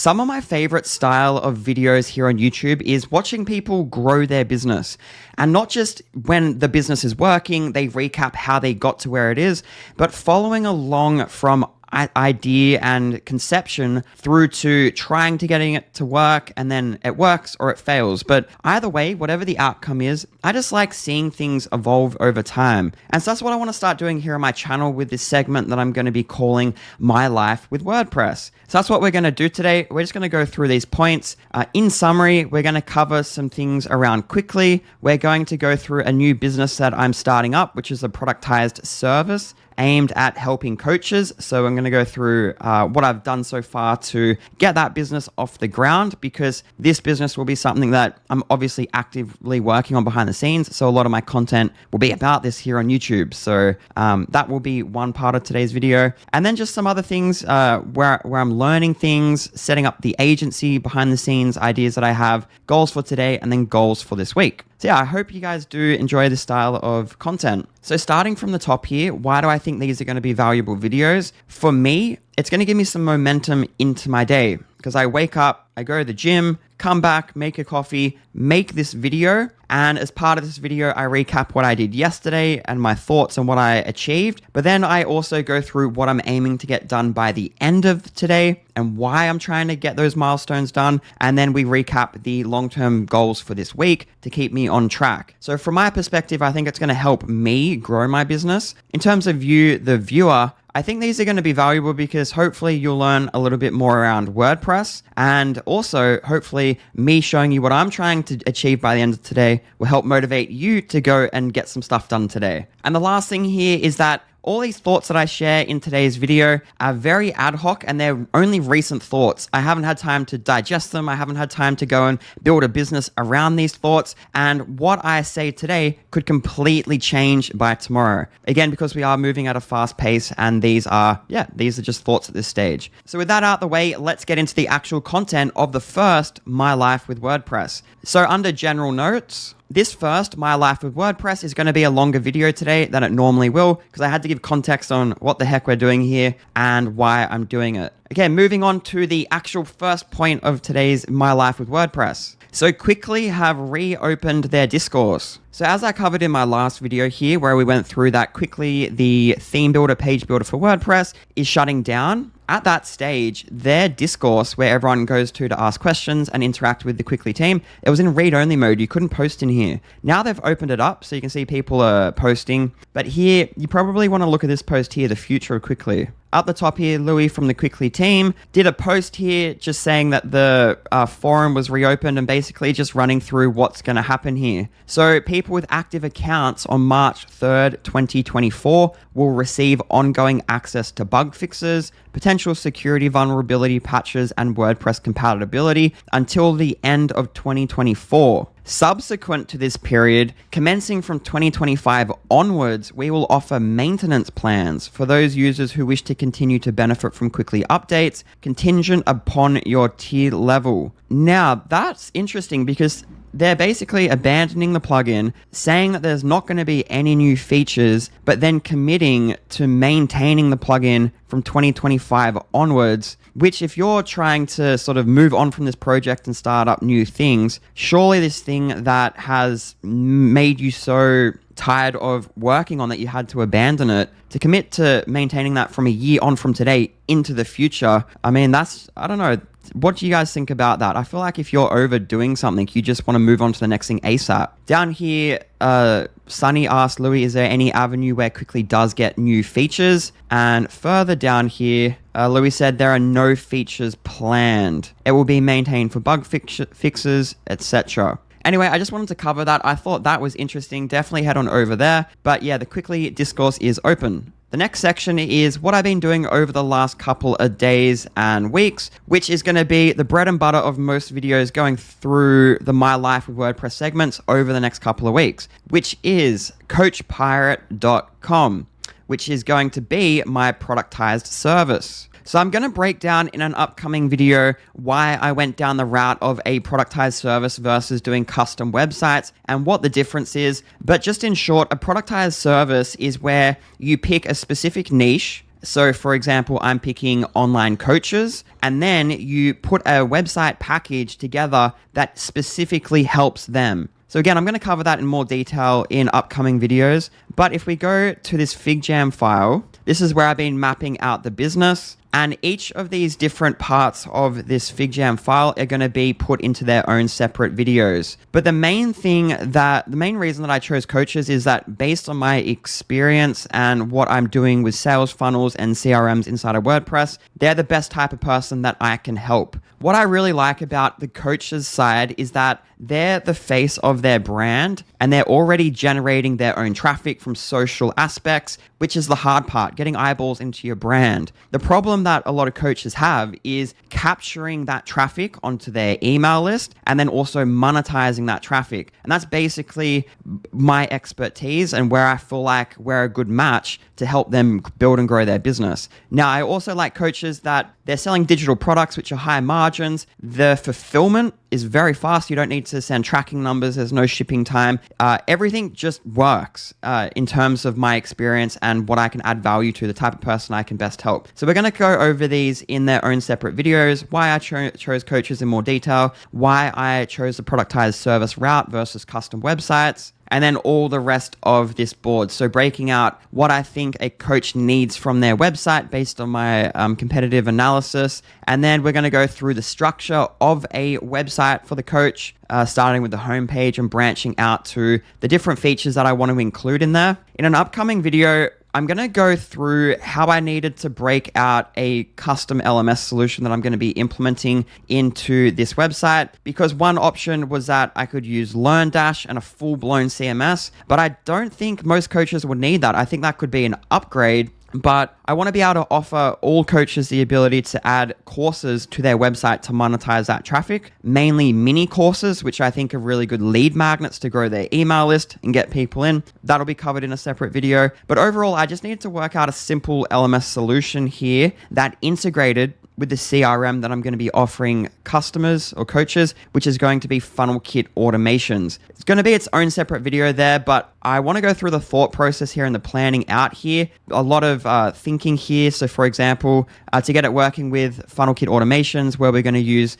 Some of my favorite style of videos here on YouTube is watching people grow their business. And not just when the business is working, they recap how they got to where it is, but following along from idea and conception through to trying to getting it to work, and then it works or it fails. But either way, whatever the outcome is, I just like seeing things evolve over time. And so that's what I want to start doing here on my channel with this segment that I'm going to be calling My Life with WordPress. So that's what we're going to do today. We're just going to go through these points. In summary, we're going to cover some things around Cwicly. We're going to go through a new business that I'm starting up, which is a productized service aimed at helping coaches. So I'm going to go through what I've done so far to get that business off the ground, because this business will be something that I'm obviously actively working on behind the scenes. So a lot of my content will be about this here on YouTube. So that will be one part of today's video. And then just some other things where I'm learning things, setting up the agency behind the scenes, ideas that I have, goals for today, and then goals for this week. So yeah, I hope you guys do enjoy this style of content. So starting from the top here, why do I think these are going to be valuable videos? For me, it's going to give me some momentum into my day, because I wake up, I go to the gym, come back, make a coffee, make this video. And as part of this video, I recap what I did yesterday and my thoughts on what I achieved. But then I also go through what I'm aiming to get done by the end of today and why I'm trying to get those milestones done. And then we recap the long-term goals for this week to keep me on track. So from my perspective, I think it's going to help me grow my business. In terms of you, the viewer, I think these are going to be valuable because hopefully you'll learn a little bit more around WordPress, and also hopefully me showing you what I'm trying to achieve by the end of today will help motivate you to go and get some stuff done today. And the last thing here is that all these thoughts that I share in today's video are very ad hoc, and they're only recent thoughts. I haven't had time to digest them. I haven't had time to go and build a business around these thoughts. And what I say today could completely change by tomorrow. Again, because we are moving at a fast pace, and these are just thoughts at this stage. So with that out the way, let's get into the actual content of the first My Life with WordPress. So under general notes, this first My Life with WordPress is going to be a longer video today than it normally will, because I had to give context on what the heck we're doing here and why I'm doing it. Okay, moving on to the actual first point of today's My Life with WordPress. So Cwicly have reopened their Discourse. So as I covered in my last video here, where we went through that Cwicly, the theme builder, page builder for WordPress, is shutting down. At that stage, their Discourse, where everyone goes to ask questions and interact with the Cwicly team, it was in read-only mode. You couldn't post in here. Now they've opened it up, so you can see people are posting. But here, you probably want to look at this post here, the future of Cwicly. Up the top here, Louis from the Cwicly team did a post here just saying that the forum was reopened and basically just running through what's going to happen here. So people with active accounts on March 3rd, 2024 will receive ongoing access to bug fixes, potential security vulnerability patches, and WordPress compatibility until the end of 2024. Subsequent to this period, commencing from 2025 onwards, we will offer maintenance plans for those users who wish to continue to benefit from Cwicly updates, contingent upon your tier level. Now, that's interesting because they're basically abandoning the plugin, saying that there's not going to be any new features, but then committing to maintaining the plugin from 2025 onwards, which if you're trying to sort of move on from this project and start up new things, surely this thing that has made you so tired of working on that you had to abandon it, to commit to maintaining that from a year on from today into the future. I mean, I don't know. What do you guys think about that? I feel like if you're overdoing something, you just want to move on to the next thing ASAP. Down here, Sunny asked Louis, is there any avenue where Cwicly does get new features? And further down here, Louis said there are no features planned. It will be maintained for bug fixes, etc. Anyway, I just wanted to cover that. I thought that was interesting. Definitely head on over there. But yeah, the Cwicly Discourse is open. The next section is what I've been doing over the last couple of days and weeks, which is going to be the bread and butter of most videos going through the My Life with WordPress segments over the next couple of weeks, which is coachpirate.com, which is going to be my productized service. So I'm going to break down in an upcoming video why I went down the route of a productized service versus doing custom websites and what the difference is. But just in short, a productized service is where you pick a specific niche So for example, I'm picking online coaches, and then you put a website package together that specifically helps them. So again, I'm going to cover that in more detail in upcoming videos. But if we go to this FigJam file, this is where I've been mapping out the business. And each of these different parts of this FigJam file are going to be put into their own separate videos. But the main reason that I chose coaches is that based on my experience and what I'm doing with sales funnels and CRMs inside of WordPress, they're the best type of person that I can help. What I really like about the coaches side is that they're the face of their brand and they're already generating their own traffic from social aspects, which is the hard part, getting eyeballs into your brand. The problem that a lot of coaches have is capturing that traffic onto their email list and then also monetizing that traffic. And that's basically my expertise and where I feel like we're a good match to help them build and grow their business. Now, I also like coaches that they're selling digital products, which are high margins. The fulfillment is very fast. You don't need to send tracking numbers. There's no shipping time. Everything just works in terms of my experience and what I can add value to, the type of person I can best help. So we're going to go over these in their own separate videos, why I chose coaches in more detail, why I chose the productized service route versus custom websites, and then all the rest of this board. So breaking out what I think a coach needs from their website based on my competitive analysis. And then we're going to go through the structure of a website for the coach, starting with the homepage and branching out to the different features that I want to include in there. In an upcoming video, I'm going to go through how I needed to break out a custom LMS solution that I'm going to be implementing into this website, because one option was that I could use LearnDash and a full-blown CMS, but I don't think most coaches would need that. I think that could be an upgrade. But I want to be able to offer all coaches the ability to add courses to their website to monetize that traffic, mainly mini courses, which I think are really good lead magnets to grow their email list and get people in. That'll be covered in a separate video. But overall, I just needed to work out a simple LMS solution here that integrated with the CRM that I'm going to be offering customers or coaches, which is going to be FunnelKit automations. It's going to be its own separate video there, but I want to go through the thought process here and the planning out here. A lot of thinking here. So for example, to get it working with FunnelKit automations, where we're going to use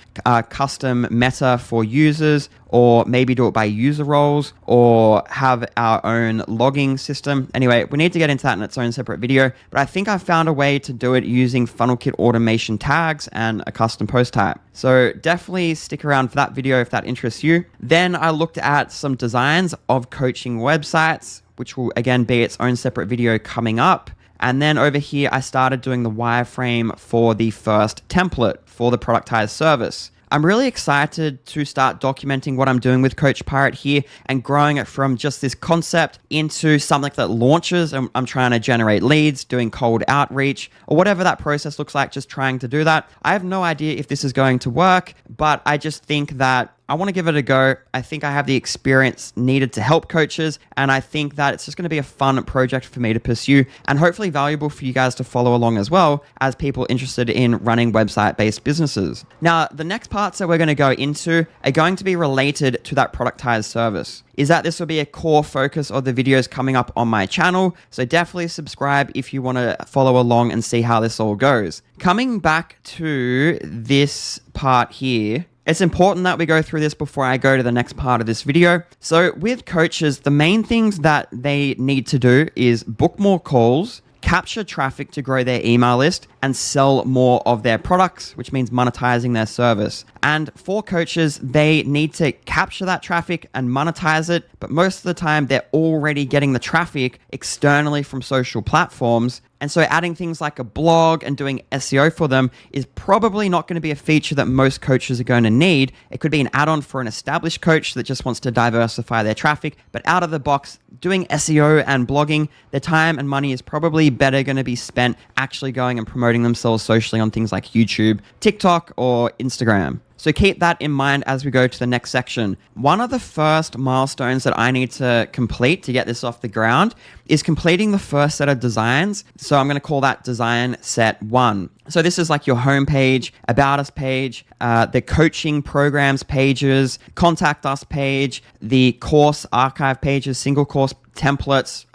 custom meta for users, or maybe do it by user roles, or have our own logging system. Anyway, we need to get into that in its own separate video, but I think I found a way to do it using FunnelKit automation tags and a custom post type. So definitely stick around for that video if that interests you. Then I looked at some designs of coaching websites, which will again be its own separate video coming up. And then over here, I started doing the wireframe for the first template for the productized service. I'm really excited to start documenting what I'm doing with Coach Pirate here and growing it from just this concept into something that launches. I'm trying to generate leads, doing cold outreach, or whatever that process looks like, just trying to do that. I have no idea if this is going to work, but I just think that I want to give it a go. I think I have the experience needed to help coaches, and I think that it's just going to be a fun project for me to pursue and hopefully valuable for you guys to follow along as well as people interested in running website-based businesses. Now, the next parts that we're going to go into are going to be related to that productized service. Is that this will be a core focus of the videos coming up on my channel. So definitely subscribe if you want to follow along and see how this all goes. Coming back to this part here, it's important that we go through this before I go to the next part of this video. So with coaches, the main things that they need to do is book more calls, capture traffic to grow their email list, and sell more of their products, which means monetizing their service. And for coaches, they need to capture that traffic and monetize it, but most of the time they're already getting the traffic externally from social platforms. And so adding things like a blog and doing SEO for them is probably not going to be a feature that most coaches are going to need. It could be an add-on for an established coach that just wants to diversify their traffic, but out of the box, doing SEO and blogging, their time and money is probably better going to be spent actually going and promoting themselves socially on things like YouTube, TikTok, or Instagram. So keep that in mind as we go to the next section. One of the first milestones that I need to complete to get this off the ground is completing the first set of designs. So I'm going to call that design set 1. So this is like your homepage, about us page, the coaching programs pages, contact us page, the course archive pages, single course templates,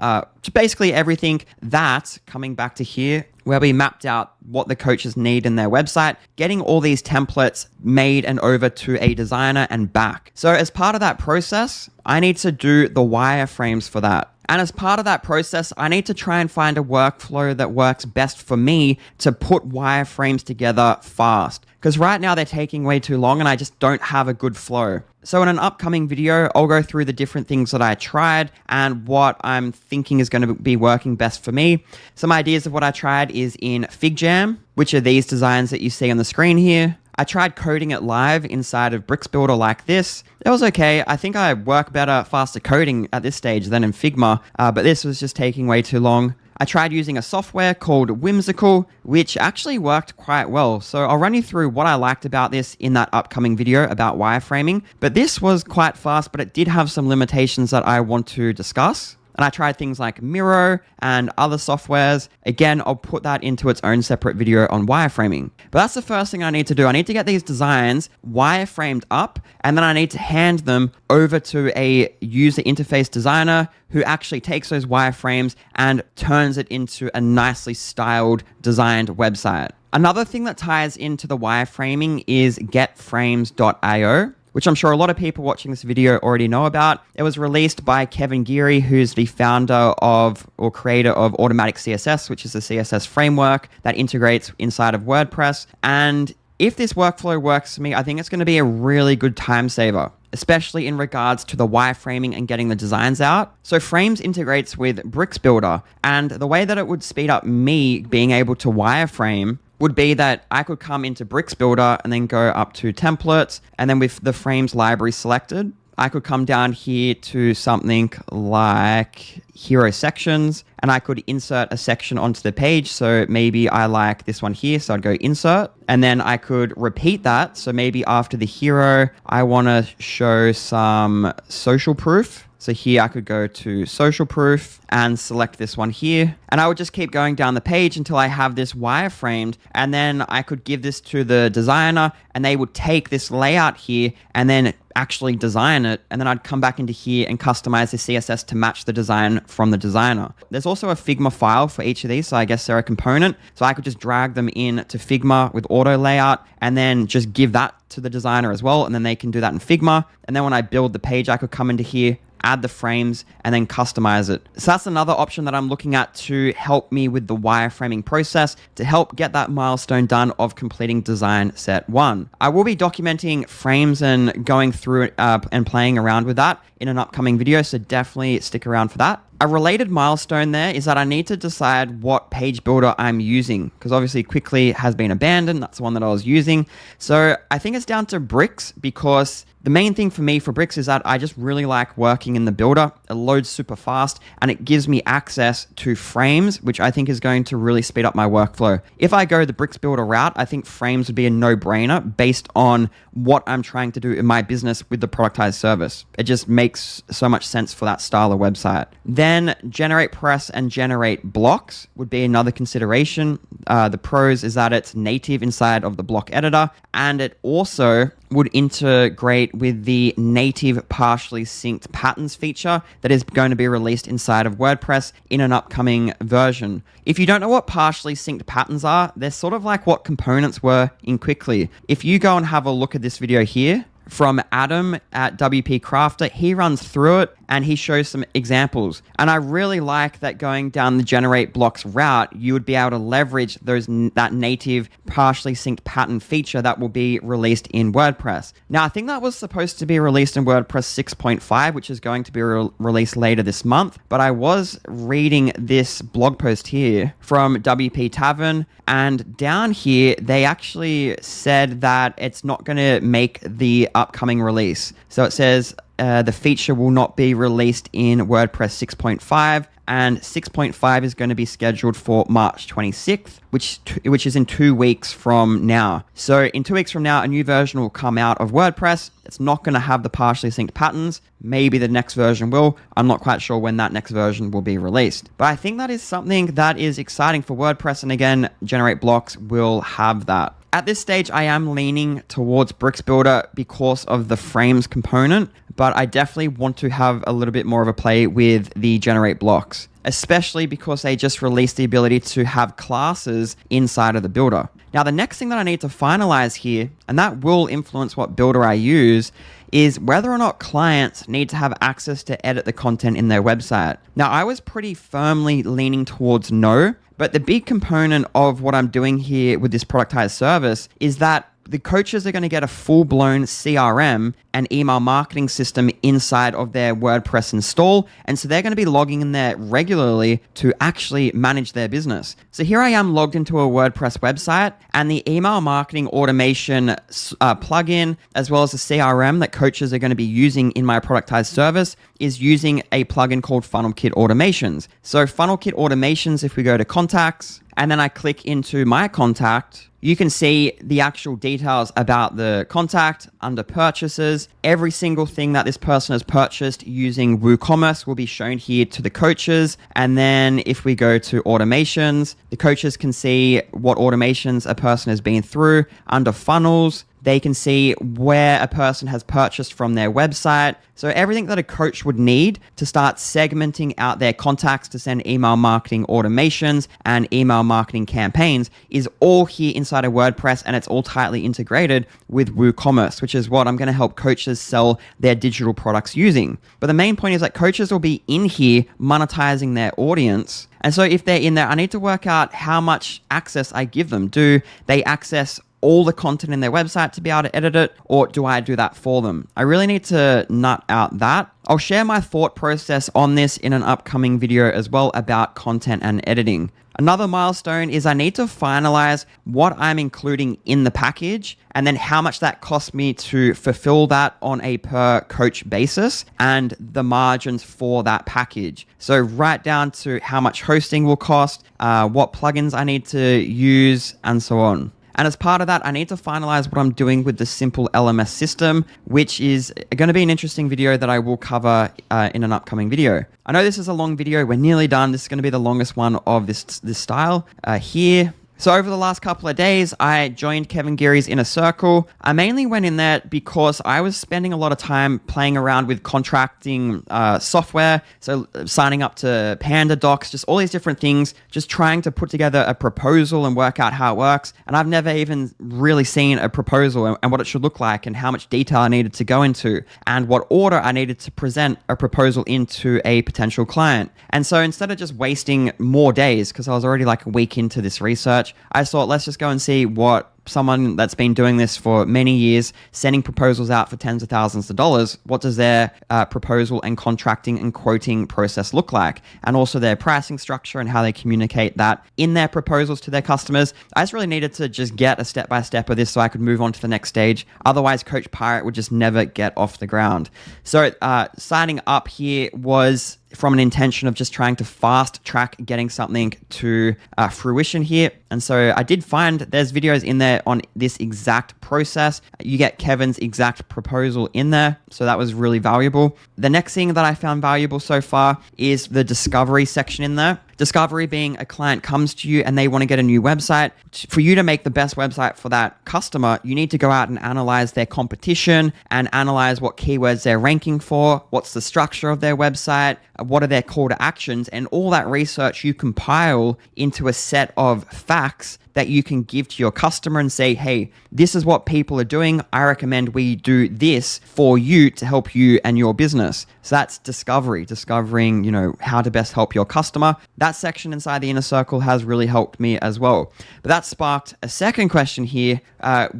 basically everything that, coming back to here, where we mapped out what the coaches need in their website, getting all these templates made and over to a designer and back. So as part of that process, I need to do the wireframes for that. And as part of that process, I need to try and find a workflow that works best for me to put wireframes together fast. Because right now they're taking way too long and I just don't have a good flow. So in an upcoming video, I'll go through the different things that I tried and what I'm thinking is going to be working best for me. Some ideas of what I tried is in FigJam, which are these designs that you see on the screen here. I tried coding it live inside of Bricks Builder like this. It was okay. I think I work better, faster coding at this stage than in Figma, but this was just taking way too long. I tried using a software called Whimsical, which actually worked quite well. So I'll run you through what I liked about this in that upcoming video about wireframing. But this was quite fast, but it did have some limitations that I want to discuss. And I tried things like Miro and other softwares. Again, I'll put that into its own separate video on wireframing. But that's the first thing I need to do. I need to get these designs wireframed up, and then I need to hand them over to a user interface designer who actually takes those wireframes and turns it into a nicely styled, designed website. Another thing that ties into the wireframing is GetFrames.io, which I'm sure a lot of people watching this video already know about. It was released by Kevin Geary, who's the founder of or creator of Automatic CSS, which is a CSS framework that integrates inside of WordPress. And if this workflow works for me, I think it's going to be a really good time saver, especially in regards to the wireframing and getting the designs out. So Frames integrates with Bricks Builder, and the way that it would speed up me being able to wireframe would be that I could come into Bricks Builder and then go up to templates, and then with the frames library selected, I could come down here to something like hero sections, and I could insert a section onto the page. So maybe I like this one here, so I'd go insert, and then I could repeat that. So maybe after the hero, I want to show some social proof. So here I could go to social proof and select this one here. And I would just keep going down the page until I have this wireframed. And then I could give this to the designer and they would take this layout here and then actually design it. And then I'd come back into here and customize the CSS to match the design from the designer. There's also a Figma file for each of these. So I guess they're a component. So I could just drag them in to Figma with auto layout and then just give that to the designer as well. And then they can do that in Figma. And then when I build the page, I could come into here, add the frames, and then customize it. So that's another option that I'm looking at to help me with the wireframing process, to help get that milestone done of completing design set 1. I will be documenting frames and going through it and playing around with that in an upcoming video, so definitely stick around for that. A related milestone there is that I need to decide what page builder I'm using, because obviously Cwicly has been abandoned. That's the one that I was using. So I think it's down to Bricks, because the main thing for me for Bricks is that I just really like working in the builder. It loads super fast and it gives me access to frames, which I think is going to really speed up my workflow. If I go the Bricks builder route, I think frames would be a no-brainer based on what I'm trying to do in my business with the productized service. It just makes so much sense for that style of website. Then generate press and generate blocks would be another consideration. The pros is that it's native inside of the block editor, and it also would integrate with the native partially synced patterns feature that is going to be released inside of WordPress in an upcoming version. If you don't know what partially synced patterns are, they're sort of like what components were in Cwicly. If you go and have a look at this video here from Adam at WP Crafter, he runs through it and he shows some examples. And I really like that going down the generate blocks route, you would be able to leverage that native partially synced pattern feature that will be released in WordPress. Now, I think that was supposed to be released in WordPress 6.5, which is going to be released later this month. But I was reading this blog post here from WP Tavern, and down here, they actually said that it's not going to make the upcoming release. So it says the feature will not be released in WordPress 6.5, and 6.5 is going to be scheduled for March 26th, which is in 2 weeks from now. So in 2 weeks from now, a new version will come out of WordPress. It's not going to have the partially synced patterns. Maybe the next version will. I'm not quite sure when that next version will be released. But I think that is something that is exciting for WordPress. And again, Generate Blocks will have that. At this stage, I am leaning towards Bricks Builder because of the frames component, but I definitely want to have a little bit more of a play with the generate blocks, especially because they just released the ability to have classes inside of the builder. Now, the next thing that I need to finalize here, and that will influence what builder I use, is whether or not clients need to have access to edit the content in their website. Now, I was pretty firmly leaning towards no, but the big component of what I'm doing here with this productized service is that the coaches are going to get a full-blown CRM and email marketing system inside of their WordPress install. And so they're going to be logging in there regularly to actually manage their business. So here I am logged into a WordPress website, and the email marketing automation plugin, as well as the CRM that coaches are going to be using in my productized service, is using a plugin called FunnelKit Automations. So FunnelKit Automations, if we go to contacts, and then I click into my contact, you can see the actual details about the contact under purchases. Every single thing that this person has purchased using WooCommerce will be shown here to the coaches. And then if we go to automations, the coaches can see what automations a person has been through. Under funnels, they can see where a person has purchased from their website. So everything that a coach would need to start segmenting out their contacts to send email marketing automations and email marketing campaigns is all here inside of WordPress, and it's all tightly integrated with WooCommerce, which is what I'm going to help coaches sell their digital products using. But the main point is that coaches will be in here monetizing their audience. And so if they're in there, I need to work out how much access I give them. Do they access all the content in their website to be able to edit it, or do I do that for them? I really need to nut out that. I'll share my thought process on this in an upcoming video as well about content and editing. Another milestone is I need to finalize what I'm including in the package and then how much that costs me to fulfill that on a per coach basis and the margins for that package. So right down to how much hosting will cost, what plugins I need to use, and so on. And as part of that, I need to finalize what I'm doing with the simple LMS system, which is going to be an interesting video that I will cover in an upcoming video. I know this is a long video. We're nearly done. This is going to be the longest one of this style here. So over the last couple of days, I joined Kevin Geary's Inner Circle. I mainly went in there because I was spending a lot of time playing around with contracting software. So signing up to Panda Docs, just all these different things, just trying to put together a proposal and work out how it works. And I've never even really seen a proposal and what it should look like and how much detail I needed to go into and what order I needed to present a proposal into a potential client. And so instead of just wasting more days, because I was already like a week into this research, I thought, let's just go and see what someone that's been doing this for many years, sending proposals out for tens of thousands of dollars, what does their proposal and contracting and quoting process look like? And also their pricing structure and how they communicate that in their proposals to their customers. I just really needed to just get a step-by-step of this so I could move on to the next stage. Otherwise, Coach Pirate would just never get off the ground. So signing up here was from an intention of just trying to fast track getting something to fruition here. And so I did find there's videos in there on this exact process. You get Kevin's exact proposal in there. So that was really valuable. The next thing that I found valuable so far is the discovery section in there. Discovery being a client comes to you and they want to get a new website. For you to make the best website for that customer, you need to go out and analyze their competition and analyze what keywords they're ranking for, what's the structure of their website, what are their call to actions, and all that research you compile into a set of facts that you can give to your customer and say, hey, this is what people are doing. I recommend we do this for you to help you and your business. So that's discovery, discovering, how to best help your customer. That section inside the Inner Circle has really helped me as well. But that sparked a second question here,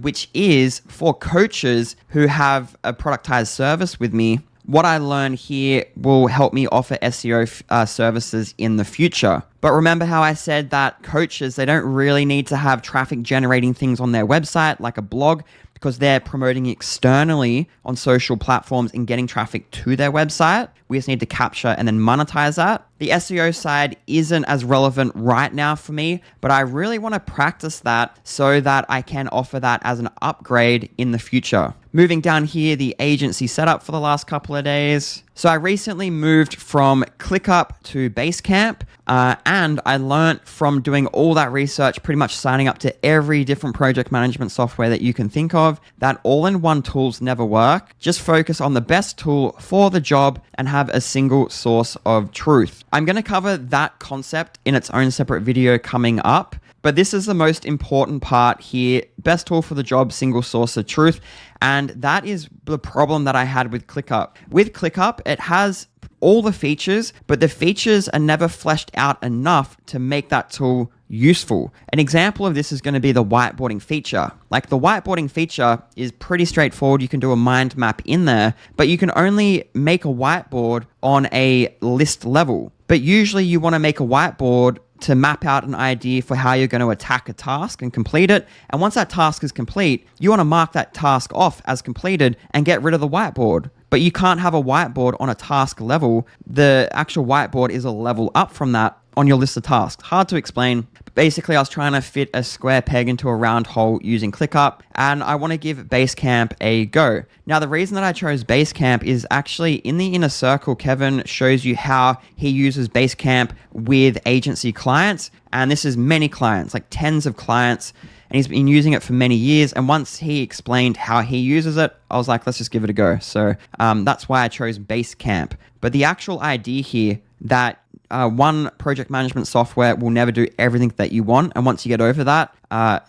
which is for coaches who have a productized service with me. What I learn here will help me offer SEO services in the future. But remember how I said that coaches, they don't really need to have traffic generating things on their website like a blog, because they're promoting externally on social platforms and getting traffic to their website. We just need to capture and then monetize that. The SEO side isn't as relevant right now for me, but I really want to practice that so that I can offer that as an upgrade in the future. Moving down here, the agency setup for the last couple of days. So I recently moved from ClickUp to Basecamp, and I learned from doing all that research, pretty much signing up to every different project management software that you can think of, that all-in-one tools never work. Just focus on the best tool for the job and have a single source of truth. I'm going to cover that concept in its own separate video coming up. But this is the most important part here. Best tool for the job, single source of truth. And that is the problem that I had with ClickUp. With ClickUp, it has all the features, but the features are never fleshed out enough to make that tool useful. An example of this is going to be the whiteboarding feature. Like the whiteboarding feature is pretty straightforward. You can do a mind map in there, but you can only make a whiteboard on a list level. But usually you want to make a whiteboard to map out an idea for how you're going to attack a task and complete it. And once that task is complete, you want to mark that task off as completed and get rid of the whiteboard. But you can't have a whiteboard on a task level. The actual whiteboard is a level up from that on your list of tasks. Hard to explain. But basically, I was trying to fit a square peg into a round hole using ClickUp, and I want to give Basecamp a go. Now, the reason that I chose Basecamp is actually in the inner circle, Kevin shows you how he uses Basecamp with agency clients. And this is many clients, like tens of clients. And he's been using it for many years. And once he explained how he uses it, I was like, let's just give it a go. So that's why I chose Basecamp. But the actual idea here that one project management software will never do everything that you want. And once you get over that,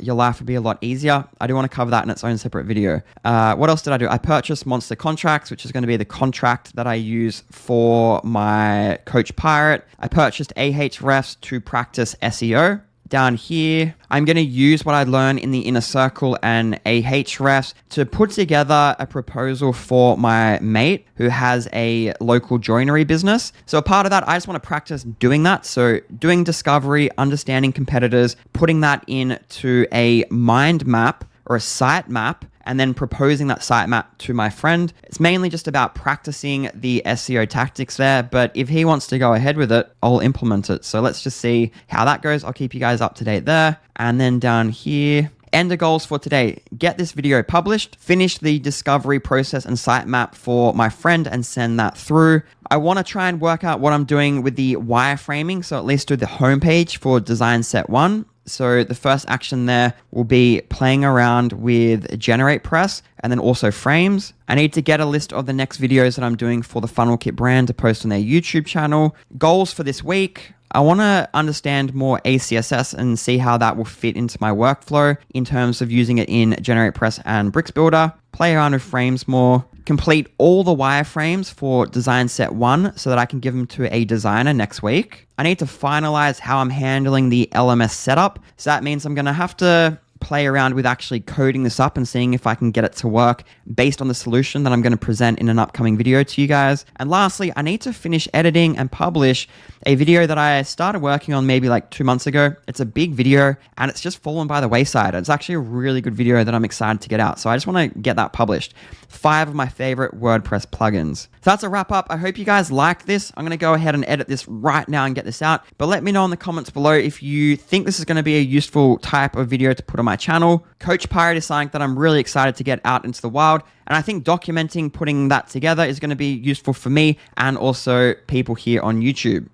your life will be a lot easier. I do want to cover that in its own separate video. What else did I do? I purchased Monster Contracts, which is going to be the contract that I use for my Coach Pirate. I purchased Ahrefs to practice SEO. Down here, I'm going to use what I learned in the inner circle and Ahrefs to put together a proposal for my mate who has a local joinery business. So a part of that, I just want to practice doing that. So doing discovery, understanding competitors, putting that into a mind map or a site map, and then proposing that site map to my friend. It's mainly just about practicing the SEO tactics there, but if he wants to go ahead with it, I'll implement it. So let's just see how that goes. I'll keep you guys up to date there. And then down here, end of goals for today. Get this video published, finish the discovery process and sitemap for my friend and send that through. I want to try and work out what I'm doing with the wireframing. So at least do the homepage for design set 1. So the first action there will be playing around with GetFrames and then also frames. I need to get a list of the next videos that I'm doing for the FunnelKit brand to post on their YouTube channel. Goals for this week. I want to understand more ACSS and see how that will fit into my workflow in terms of using it in GetFrames and Bricks Builder. Play around with frames more. Complete all the wireframes for design set 1 so that I can give them to a designer next week. I need to finalize how I'm handling the LMS setup. So that means I'm going to have to play around with actually coding this up and seeing if I can get it to work based on the solution that I'm going to present in an upcoming video to you guys. And lastly, I need to finish editing and publish a video that I started working on maybe like 2 months ago. It's a big video and it's just fallen by the wayside. It's actually a really good video that I'm excited to get out. So I just want to get that published. 5 of my favorite WordPress plugins. So that's a wrap up. I hope you guys like this. I'm going to go ahead and edit this right now and get this out. But let me know in the comments below if you think this is going to be a useful type of video to put on my channel. Coach Pirate is something that I'm really excited to get out into the wild. And I think documenting, putting that together is going to be useful for me and also people here on YouTube.